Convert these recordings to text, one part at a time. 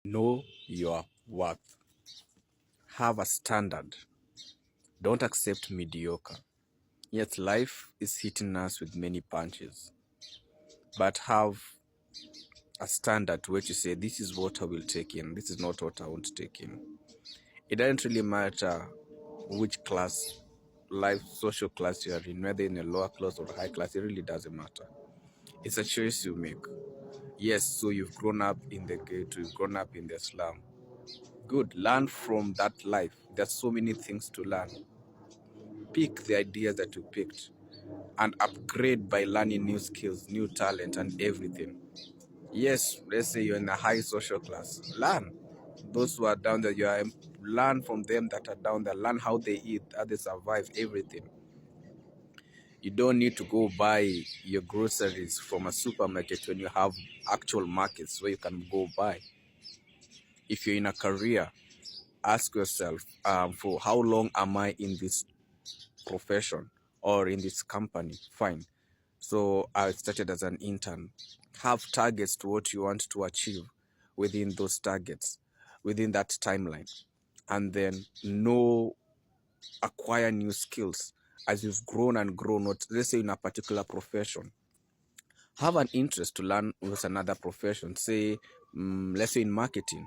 Know your worth. Have a standard. Don't accept mediocre. Yes, life is hitting us with many punches, but have a standard to which you say, this is what I will take in, this is not what I won't take in. It doesn't really matter which class, life, social class you are in, whether in a lower class or high class, it really doesn't matter. It's a choice you make. Yes, so you've grown up in the ghetto, you've grown up in the slum. Good, learn from that life. There's so many things to learn. Pick the ideas that you picked and upgrade by learning new skills, new talent, and everything. Yes, let's say you're in a high social class. Learn. Those who are down there, learn from them that are down there. Learn how they eat, how they survive, everything. You don't need to go buy your groceries from a supermarket when you have actual markets where you can go buy. If you're in a career, ask yourself, for how long am I in this profession or in this company? Fine. So I started as an intern. Have targets to what you want to achieve within those targets, within that timeline. And then acquire new skills as you've grown and grown, let's say in a particular profession. Have an interest to learn with another profession. Say, let's say in marketing.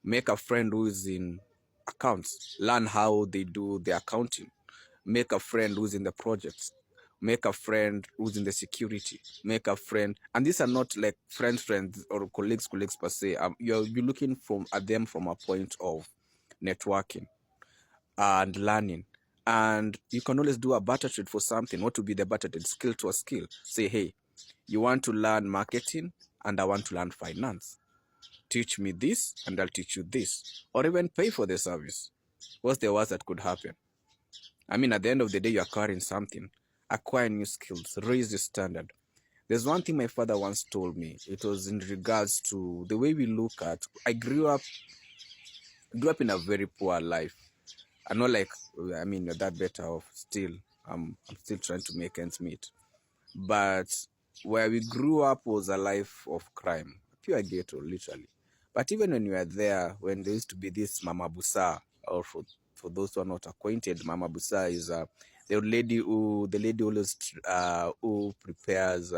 Make a friend who is in accounts. Learn how they do the accounting. Make a friend who's in the projects. Make a friend who's in the security. Make a friend, and these are not like friends or colleagues per se. You'll be looking at them from a point of networking and learning. And you can always do a barter trade for something. What would be the barter trade? Skill to a skill. Say, hey, you want to learn marketing and I want to learn finance. Teach me this and I'll teach you this. Or even pay for the service. What's the worst that could happen? I mean, at the end of the day, you're acquiring something. Acquire new skills. Raise the standard. There's one thing my father once told me. It was in regards to the way we look at... I grew up in a very poor life. I'm not like, I mean, you're that better off still. I'm still trying to make ends meet. But where we grew up was a life of crime. Pure ghetto, literally. But even when we were there, when there used to be this Mama Busa, or for those who are not acquainted, Mama Busa is the lady always who prepares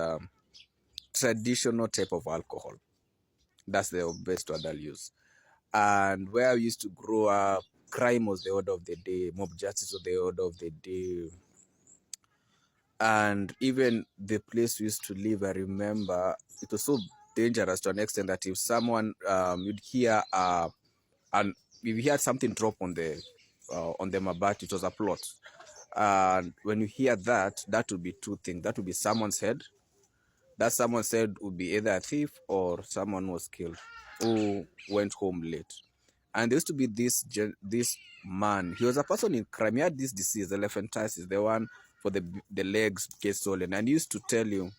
traditional type of alcohol. That's the best word I'll use. And where I used to grow up, crime was the order of the day, mob justice was the order of the day. And even the place we used to live, I remember it was so dangerous to an extent that if someone you'd hear and if you heard something drop on the mabati, it was a plot. And when you hear that, that would be two things. That would be someone's head. That someone said would be either a thief or someone was killed who went home late. And there used to be this man. He was a person in crime. He had this disease, elephantiasis, the one for the legs get swollen. And he used to tell you,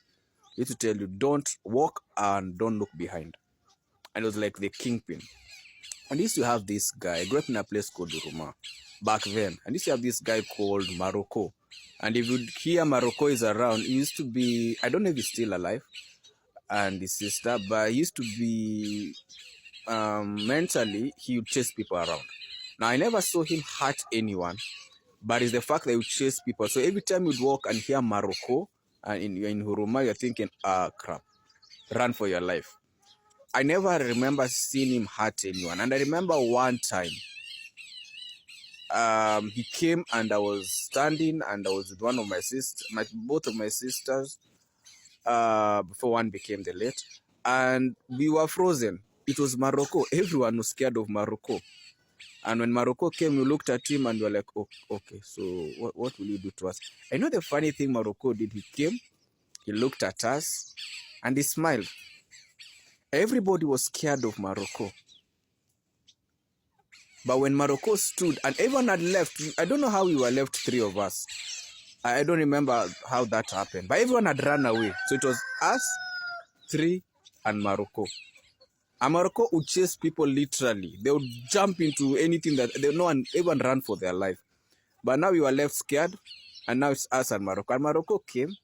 don't walk and don't look behind. And it was like the kingpin. And he used to have this guy. I grew up in a place called Uruma back then. And he used to have this guy called Maroko. And if you'd hear Maroko is around, he used to be, I don't know if he's still alive, and his sister, but he used to be mentally, he would chase people around. Now, I never saw him hurt anyone, but it's the fact that he would chase people. So every time you'd walk and hear Maroko, and in Huruma, you're thinking, crap, run for your life. I never remember seeing him hurt anyone. And I remember one time, he came and I was standing and I was with one of my sisters, both of my sisters, before one became the late, and we were frozen. It was Maroko. Everyone was scared of Maroko. And when Maroko came, we looked at him and we were like, oh, okay, so what will you do to us? I know the funny thing Maroko did. He came, he looked at us, and he smiled. Everybody was scared of Maroko. But when Maroko stood, and everyone had left, I don't know how we were left, three of us. I don't remember how that happened. But everyone had run away. So it was us, three, and Maroko. And Morocco would chase people literally. They would jump into anything that no one even ran for their life. But now we were left scared, and now it's us and Morocco. And Morocco came.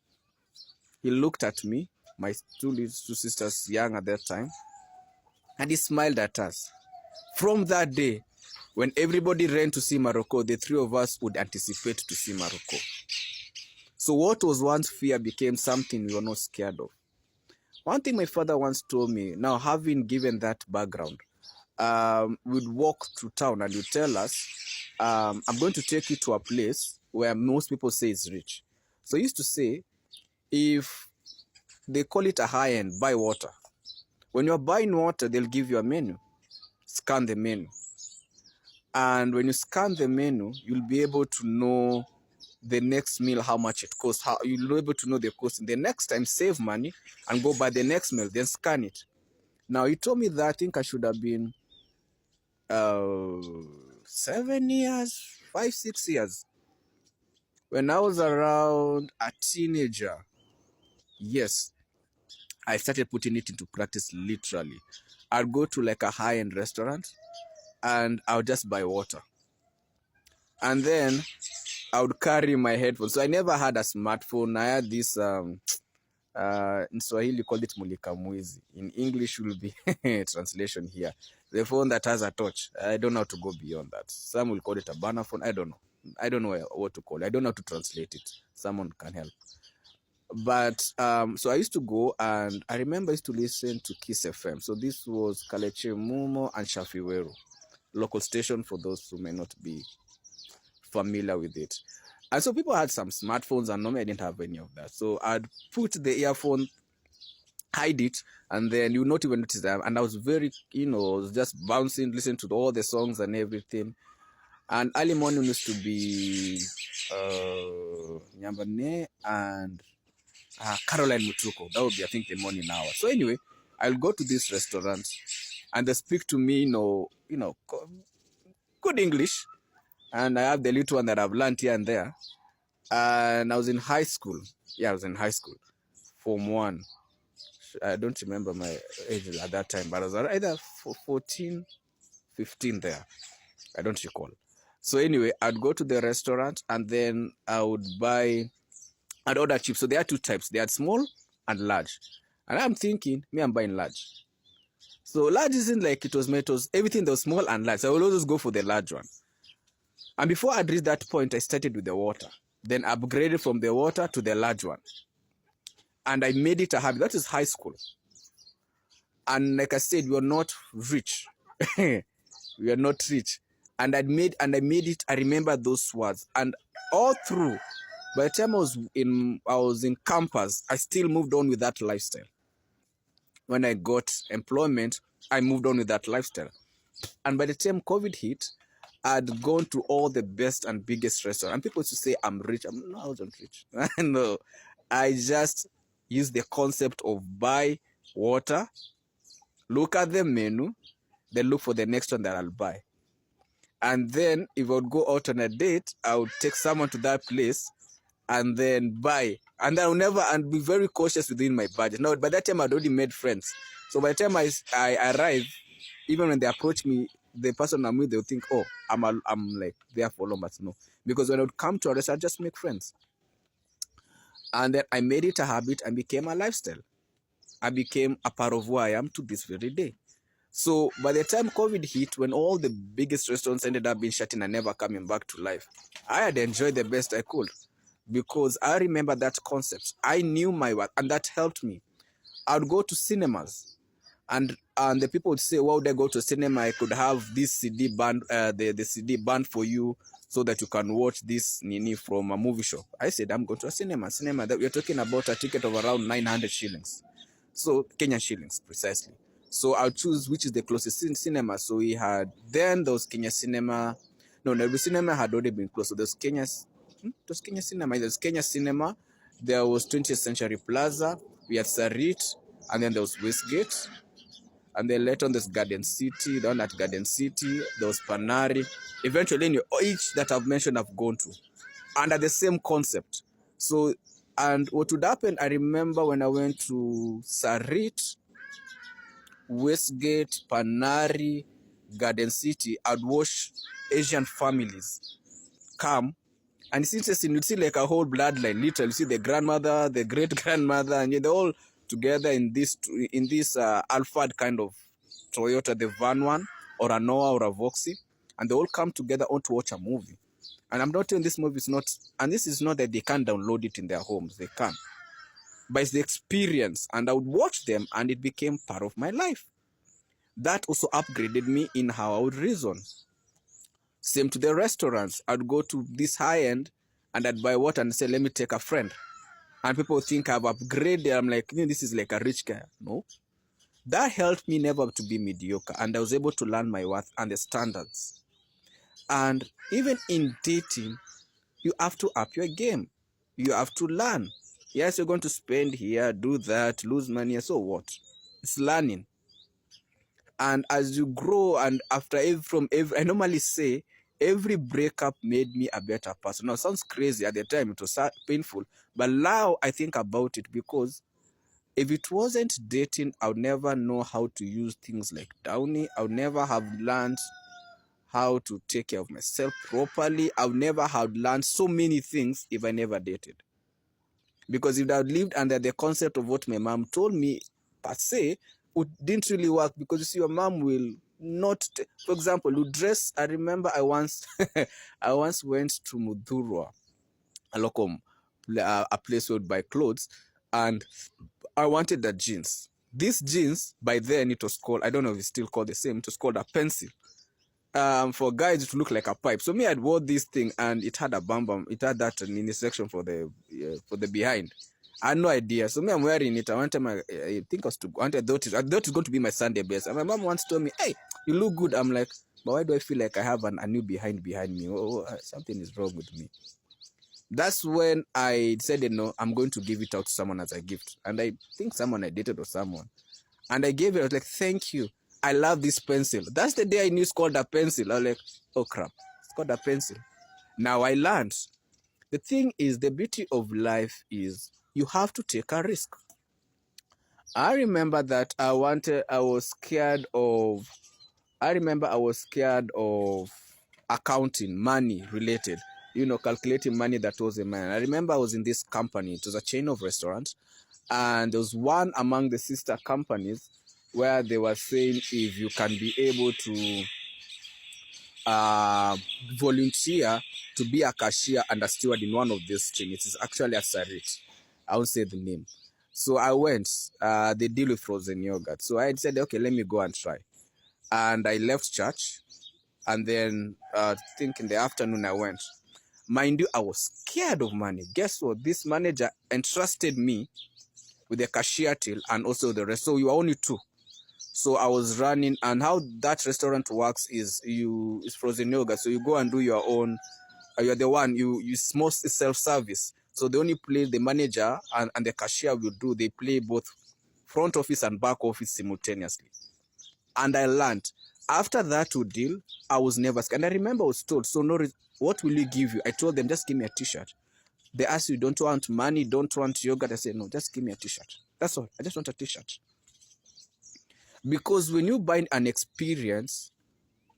He looked at me, my two sisters, young at that time, and he smiled at us. From that day, when everybody ran to see Morocco, the three of us would anticipate to see Morocco. So what was once fear became something we were not scared of. One thing my father once told me, now having given that background, we'd walk to town and you'd tell us, I'm going to take you to a place where most people say is rich. So he used to say, if they call it a high end, buy water. When you're buying water, they'll give you a menu. Scan the menu. And when you scan the menu, you'll be able to know the next meal, how much it costs. You'll be able to know the cost. The next time, save money and go buy the next meal, then scan it. Now, he told me that I think I should have been 7 years, 5, 6 years. When I was around a teenager, yes, I started putting it into practice literally. I'd go to like a high-end restaurant and I would just buy water. And then I would carry my headphones. So I never had a smartphone. I had this, in Swahili, called it mulika mwizi. In English, will be translation here. The phone that has a torch. I don't know how to go beyond that. Some will call it a burner phone. I don't know. I don't know what to call it. I don't know how to translate it. Someone can help. But so I used to go, and I remember I used to listen to Kiss FM. So this was Kalechi Mumo and Shafiweru, local station for those who may not be familiar with it. And so people had some smartphones, and normally I didn't have any of that. So I'd put the earphone, hide it, and then you not even notice that. And I was very, just bouncing, listening to all the songs and everything. And early morning used to be Nyambane and Caroline Mutuko. That would be, I think, the morning hour. So anyway, I'll go to this restaurant and they speak to me, good English. And I have the little one that I've learned here and there. And I was in high school. Yeah, I was in high school. Form 1. I don't remember my age at that time, but I was either 14, 15 there. I don't recall. So anyway, I'd go to the restaurant and then I'd order chips. So there are two types. They are small and large. And I'm thinking, I'm buying large. So large isn't like it was everything that was small and large. So I will always go for the large one. And before I'd reached that point, I started with the water. Then upgraded from the water to the large one. And I made it a habit. That is high school. And like I said, we are not rich. We are not rich. And I made it, I remember those words. And all through, by the time I was in campus, I still moved on with that lifestyle. When I got employment, I moved on with that lifestyle. And by the time COVID hit, I'd gone to all the best and biggest restaurants. And people used to say, I'm rich. No, I wasn't rich. No, I just used the concept of buy water, look at the menu, then look for the next one that I'll buy. And then if I would go out on a date, I would take someone to that place and then buy. And I would be very cautious within my budget. Now, by that time, I'd already made friends. So by the time I arrive, even when they approach me, the person I'm with, they'll think, oh, I'm like there for long, but no. Because when I would come to a restaurant, I just make friends. And then I made it a habit and became a lifestyle. I became a part of who I am to this very day. So by the time COVID hit, when all the biggest restaurants ended up being shutting and never coming back to life, I had enjoyed the best I could because I remember that concept. I knew my work and that helped me. I would go to cinemas and the people would say, why would I go to a cinema? I could have this CD band, the CD band for you so that you can watch this Nini from a movie shop. I said, I'm going to a cinema that we're talking about a ticket of around 900 shillings. So Kenyan shillings, precisely. So I'll choose which is the closest cinema. So we had, then there was Kenya Cinema. No, Nairobi Cinema had already been closed. So there's Kenya Cinema. There's Kenya Cinema. There was 20th Century Plaza. We had Sarit. And then there was Westgate. And then later on there's Garden City. Down at Garden City, there was Panari. Eventually, each that I've mentioned I've gone to. Under the same concept. So, and what would happen, I remember when I went to Sarit, Westgate, Panari, Garden City, I'd watch Asian families come. And it's interesting, you'd see like a whole bloodline, literally. You see the grandmother, the great-grandmother, and they're all together in this alpha kind of Toyota, the van one, or a Noah or a Voxy, and they all come together on to watch a movie. And I'm not saying this movie is not, and this is not that they can't download it in their homes, they can. But it's the experience, and I would watch them, and it became part of my life. That also upgraded me in how I would reason. Same to the restaurants. I'd go to this high end, and I'd buy water and say, let me take a friend. And people think I've upgraded. I'm like, this is like a rich guy. No. That helped me never to be mediocre, and I was able to learn my worth and the standards. And even in dating, you have to up your game. You have to learn. Yes, you're going to spend here, do that, lose money, so what? It's learning. And as you grow, and after I normally say, every breakup made me a better person. Now, it sounds crazy at the time, it was painful, but now I think about it, because if it wasn't dating, I would never know how to use things like Downy. I would never have learned how to take care of myself properly. I would never have learned so many things if I never dated. Because if I had lived under the concept of what my mom told me, per se, it didn't really work, because you see, your mom will not, for example, you dress. I remember I once went to Mudhurwa, a place where would buy clothes, and I wanted the jeans. These jeans, by then it was called, I don't know if it's still called the same, it was called a pencil. For guys it looked like a pipe. So me, I'd wore this thing, and it had a bum. It had that mini section for the behind. I had no idea. So me, I'm wearing it. I thought it's going to be my Sunday best. And my mom once told me, "Hey, you look good." I'm like, but why do I feel like I have a new behind me? Something is wrong with me. That's when I said, no, I'm going to give it out to someone as a gift. And I think someone I dated or someone. And I gave it. I was like, thank you. I love this pencil. That's the day I knew it's called a pencil. I was like, oh crap, it's called a pencil. Now I learned. The thing is, the beauty of life is you have to take a risk. I remember that I was scared of accounting, money related, calculating money that was a man. I remember I was in this company. It was a chain of restaurants. And there was one among the sister companies where they were saying, if you can be able to volunteer to be a cashier and a steward in one of these chains. It is actually a Sarit. I won't say the name. So I went. They deal with frozen yogurt. So I said, okay, let me go and try. And I left church. And then I think in the afternoon I went. Mind you, I was scared of money. Guess what? This manager entrusted me with the cashier till and also the rest. So you were only two. So I was running, and how that restaurant works is it's frozen yogurt. So you go and do your own. You're the one, it's most self-service. So the only play the manager and the cashier will do, they play both front office and back office simultaneously. And I learned. After that deal, I was never scared. And I remember I was told, so no, what will you give you? I told them, just give me a t-shirt. They asked you, don't want money, don't want yogurt. I said, no, just give me a t-shirt. That's all. I just want a t-shirt. Because when you buy an experience,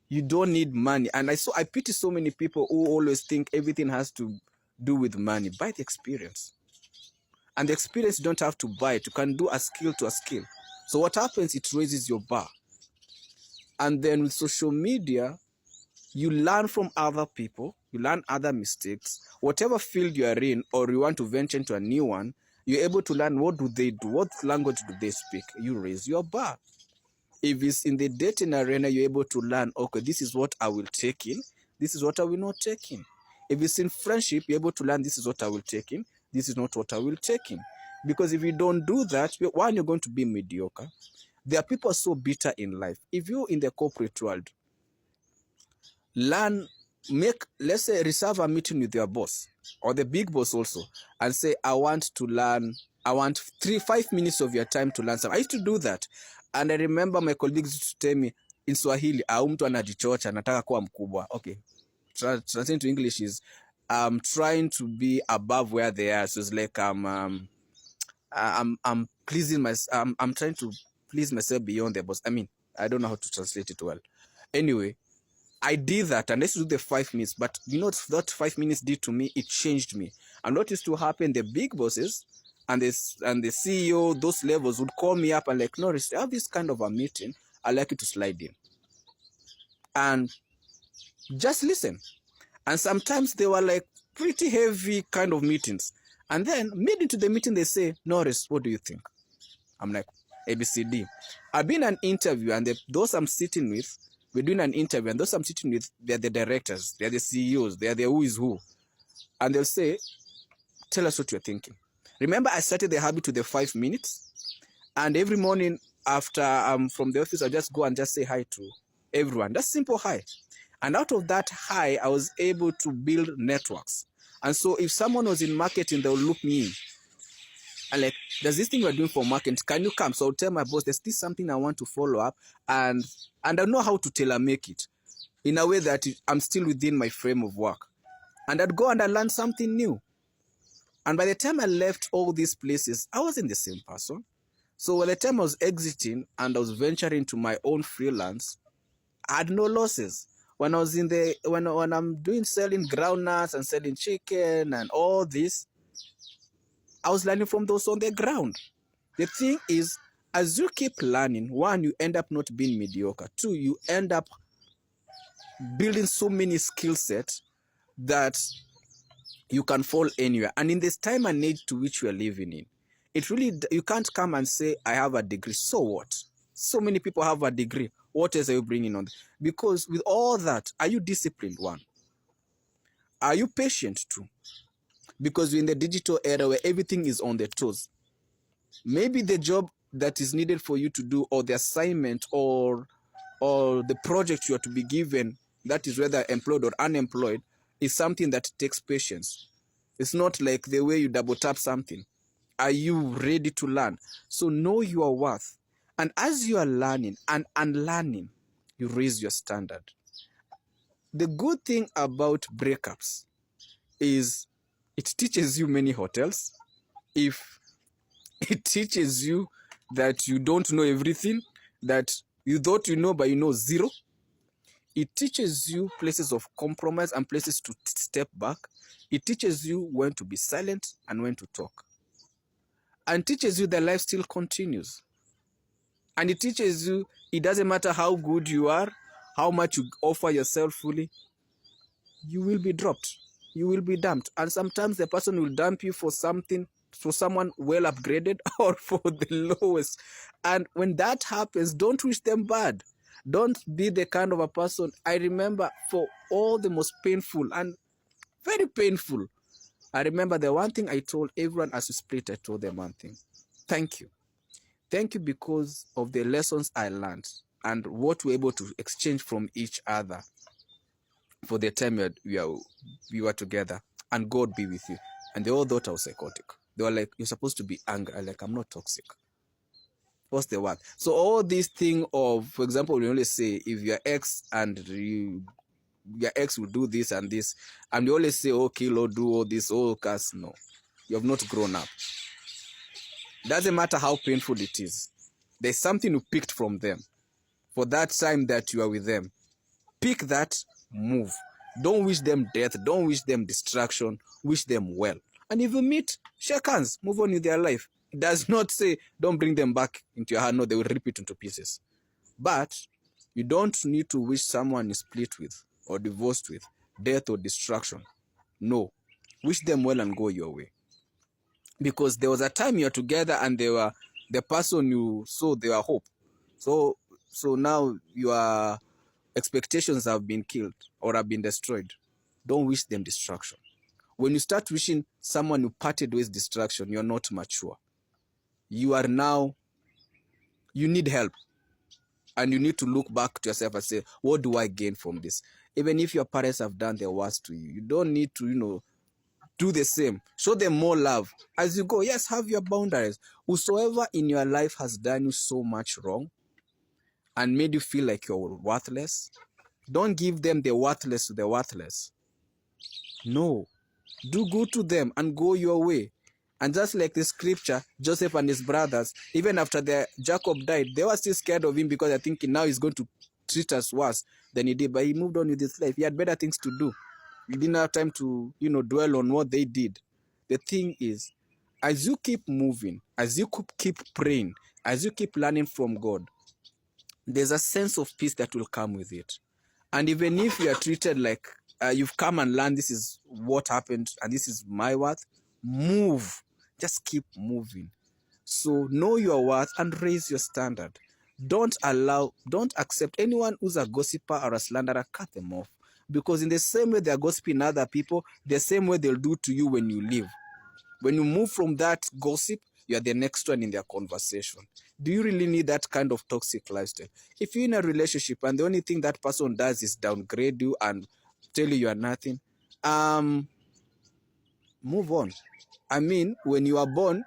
you don't need money. And I pity so many people who always think everything has to do with money. Buy the experience. And the experience you don't have to buy it. You can do a skill to a skill. So what happens, it raises your bar. And then with social media, you learn from other people. You learn other mistakes. Whatever field you are in, or you want to venture into a new one, you're able to learn, what do they do? What language do they speak? You raise your bar. If it's in the dating arena, you're able to learn, okay, this is what I will take in. This is what I will not take in. If it's in friendship, you're able to learn, this is what I will take in. This is not what I will take in. Because if you don't do that, one, you're going to be mediocre. There are people so bitter in life. If you're in the corporate world, let's say, reserve a meeting with your boss or the big boss also, and say, I want 5 minutes of your time to learn something. I used to do that. And I remember my colleagues used to tell me in Swahili, mtu anajichocha, anataka kuwa mkubwa. Okay. Translating to English is, I'm trying to be above where they are. So it's like I'm trying to please myself beyond the boss. I mean, I don't know how to translate it well. Anyway, I did that, and I used to do the 5 minutes. But you know what that 5 minutes did to me? It changed me. And what used to happen, the big bosses and the CEO, those levels would call me up and like, Norris, I have this kind of a meeting. I'd like you to slide in and just listen. And sometimes they were like pretty heavy kind of meetings. And then mid into the meeting, they say, Norris, what do you think? I'm like, ABCD. I've been an interview, and those I'm sitting with, we're doing an interview, and those I'm sitting with, they're the directors, they're the CEOs, they're the who is who. And they'll say, tell us what you're thinking. Remember, I started the habit to the 5 minutes, and every morning after I'm from the office, I just go and just say hi to everyone. That's simple hi. And out of that hi, I was able to build networks. And so if someone was in marketing, they'll look me in. And like, there's this thing we're doing for marketing. Can you come? So I'll tell my boss, there's this something I want to follow up. And I know how to tailor make it in a way that I'm still within my frame of work. And I'd go and I learn something new. And by the time I left all these places, I wasn't the same person. So by the time I was exiting and I was venturing to my own freelance, I had no losses. When I was when I'm doing selling groundnuts and selling chicken and all this, I was learning from those on the ground. The thing is, as you keep learning, one, you end up not being mediocre. Two, you end up building so many skill sets that you can fall anywhere. And in this time and age to which we are living in, it really, you can't come and say, I have a degree. So what? So many people have a degree. What else are you bringing on? Because with all that, are you disciplined? One. Are you patient? Two. Because we're in the digital era where everything is on the toes. Maybe the job that is needed for you to do, or the assignment, or the project you are to be given, that is whether employed or unemployed, is something that takes patience. It's not like the way you double tap something. Are you ready to learn? So know your worth. And as you are learning and unlearning, you raise your standard. The good thing about breakups is it teaches you many hotels. If it teaches you that you don't know everything, that you thought you know, but you know zero. It teaches you places of compromise and places to step back. It teaches you when to be silent and when to talk. And teaches you that life still continues. And it teaches you it doesn't matter how good you are, how much you offer yourself fully, you will be dropped. You will be dumped. And sometimes the person will dump you for something, for someone well upgraded, or for the lowest. And when that happens, don't wish them bad. Don't be the kind of a person. I remember for all the most painful and very painful, I remember the one thing I told everyone as we split, I told them one thing. Thank you. Thank you because of the lessons I learned and what we're able to exchange from each other for the time we were together. And God be with you. And they all thought I was psychotic. They were like, you're supposed to be angry. I'm like, I'm not toxic. What's the word? So all this thing of, for example, we always say, if your ex and your ex will do this and this, and you always say, oh, kill or do all this, oh, curse. No, you have not grown up. Doesn't matter how painful it is. There's something you picked from them for that time that you are with them. Pick that, move. Don't wish them death. Don't wish them destruction. Wish them well. And if you meet, shake hands, move on with their life. It does not say don't bring them back into your heart. No, they will rip it into pieces. But you don't need to wish someone you split with or divorced with death or destruction. No. Wish them well and go your way. Because there was a time you're together and they were the person you saw, they were hope. So now your expectations have been killed or have been destroyed. Don't wish them destruction. When you start wishing someone you parted with destruction, you're not mature. You are now, you need help. And you need to look back to yourself and say, what do I gain from this? Even if your parents have done their worst to you, you don't need to, do the same. Show them more love. As you go, yes, have your boundaries. Whosoever in your life has done you so much wrong and made you feel like you're worthless, don't give them the worthless to the worthless. No. Do good to them and go your way. And just like the scripture, Joseph and his brothers, even after Jacob died, they were still scared of him because they're thinking now he's going to treat us worse than he did. But he moved on with his life. He had better things to do. He didn't have time to, dwell on what they did. The thing is, as you keep moving, as you keep praying, as you keep learning from God, there's a sense of peace that will come with it. And even if you are treated like you've come and learned this is what happened and this is my worth, move. Just keep moving. So know your worth and raise your standard. Don't accept anyone who's a gossiper or a slanderer, cut them off. Because in the same way they're gossiping other people, the same way they'll do to you when you leave. When you move from that gossip, you're the next one in their conversation. Do you really need that kind of toxic lifestyle? If you're in a relationship and the only thing that person does is downgrade you and tell you are nothing, move on. I mean, when you are born,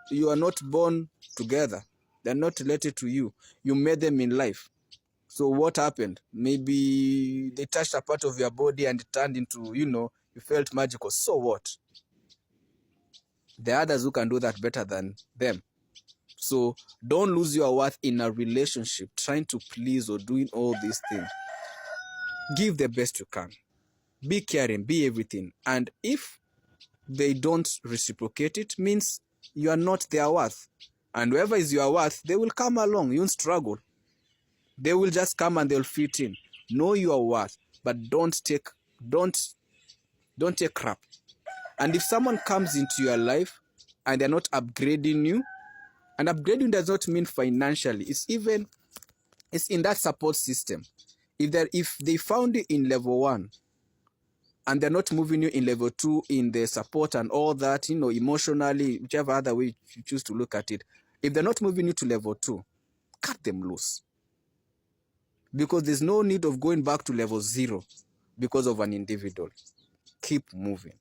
you are not born together. They're not related to you. You met them in life. So what happened? Maybe they touched a part of your body and it turned into, you felt magical. So what? There are others who can do that better than them. So don't lose your worth in a relationship trying to please or doing all these things. Give the best you can. Be caring, be everything. And if they don't reciprocate, it means you are not their worth. And whoever is your worth, they will come along. You won't struggle. They will just come and they'll fit in. Know your worth, but don't take crap. And if someone comes into your life and they're not upgrading you, and upgrading does not mean financially. It's in that support system. If they found you in level 1 and they're not moving you in level 2 in the support and all that, emotionally, whichever other way you choose to look at it, if they're not moving you to level 2, cut them loose. Because there's no need of going back to level 0 because of an individual. Keep moving.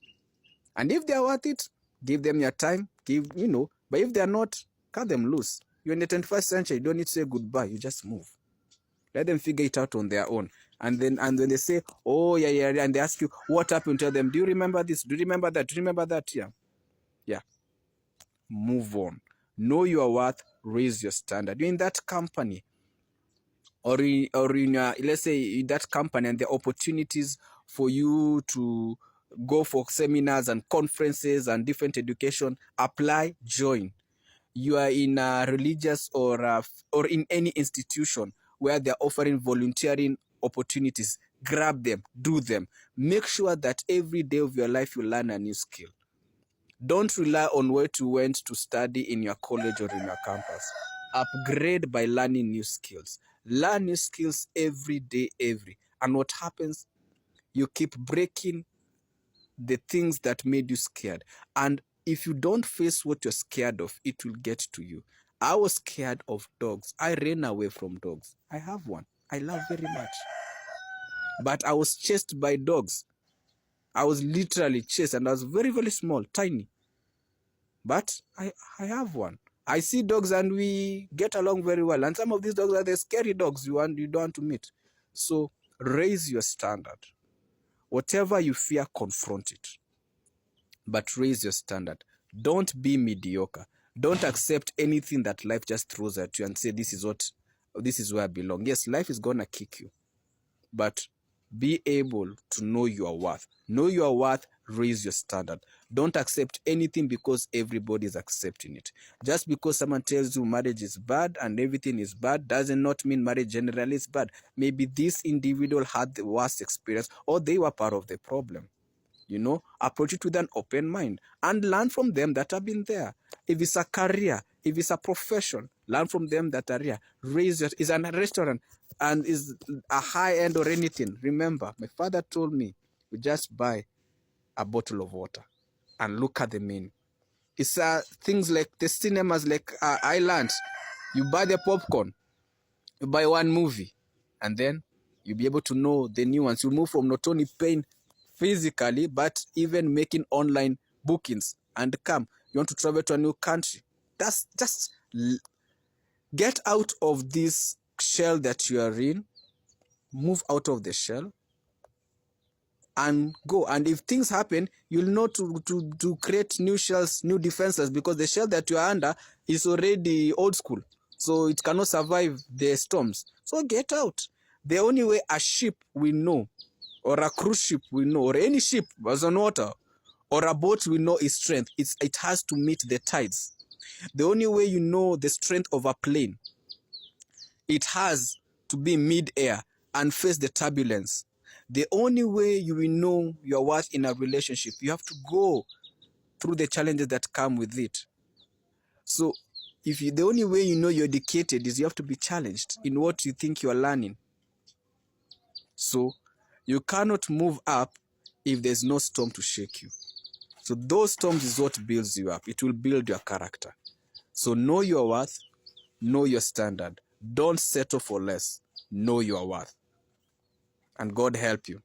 And if they're worth it, give them your time, but if they're not, cut them loose. You're in the 21st century, you don't need to say goodbye, you just move. Let them figure it out on their own. And when they say, oh, yeah, and they ask you, what happened? Tell them, do you remember this? Do you remember that? Do you remember that? Yeah. Move on. Know your worth, raise your standard. You're in that company, or in let's say in that company, and the opportunities for you to go for seminars and conferences and different education, apply, join. You are in a religious or in any institution where they're offering volunteering opportunities, grab them, do them. Make sure that every day of your life you learn a new skill. Don't rely on where you went to study in your college or in your campus. Upgrade by learning new skills. Learn new skills every day, and what happens? You keep breaking the things that made you scared. And if you don't face what you're scared of, it will get to you. I was scared of dogs. I ran away from dogs. I have one. I love very much. But I was chased by dogs. I was literally chased, and I was very, very small, tiny. But I have one. I see dogs and we get along very well. And some of these dogs are the scary dogs you don't want to meet. So raise your standard. Whatever you fear, confront it. But raise your standard. Don't be mediocre. Don't accept anything that life just throws at you and say, this is where I belong. Yes, life is going to kick you. But be able to know your worth. Know your worth, raise your standard. Don't accept anything because everybody is accepting it. Just because someone tells you marriage is bad and everything is bad does not mean marriage generally is bad. Maybe this individual had the worst experience or they were part of the problem. Approach it with an open mind and learn from them that have been there. If it's a career, if it's a profession, learn from them that are here. Is a restaurant and is a high end or anything. Remember, my father told me, we just buy a bottle of water and look at the menu. It's things like the cinemas, like Islands. You buy the popcorn, you buy one movie, and then you'll be able to know the new ones. You move from not only paying physically, but even making online bookings and come. You want to travel to a new country. That's just get out of this shell that you are in. Move out of the shell and go. And if things happen, you'll know to create new shells, new defenses, because the shell that you are under is already old school. So it cannot survive the storms. So get out. The only way a ship will know, or a cruise ship will know, or any ship was on water, or a boat will know its strength. It has to meet the tides. The only way you know the strength of a plane, it has to be mid-air and face the turbulence. The only way you will know your worth in a relationship, you have to go through the challenges that come with it. So the only way you know you're educated is you have to be challenged in what you think you are learning. So you cannot move up if there's no storm to shake you. So those storms is what builds you up. It will build your character. So know your worth, know your standard. Don't settle for less. Know your worth. And God help you.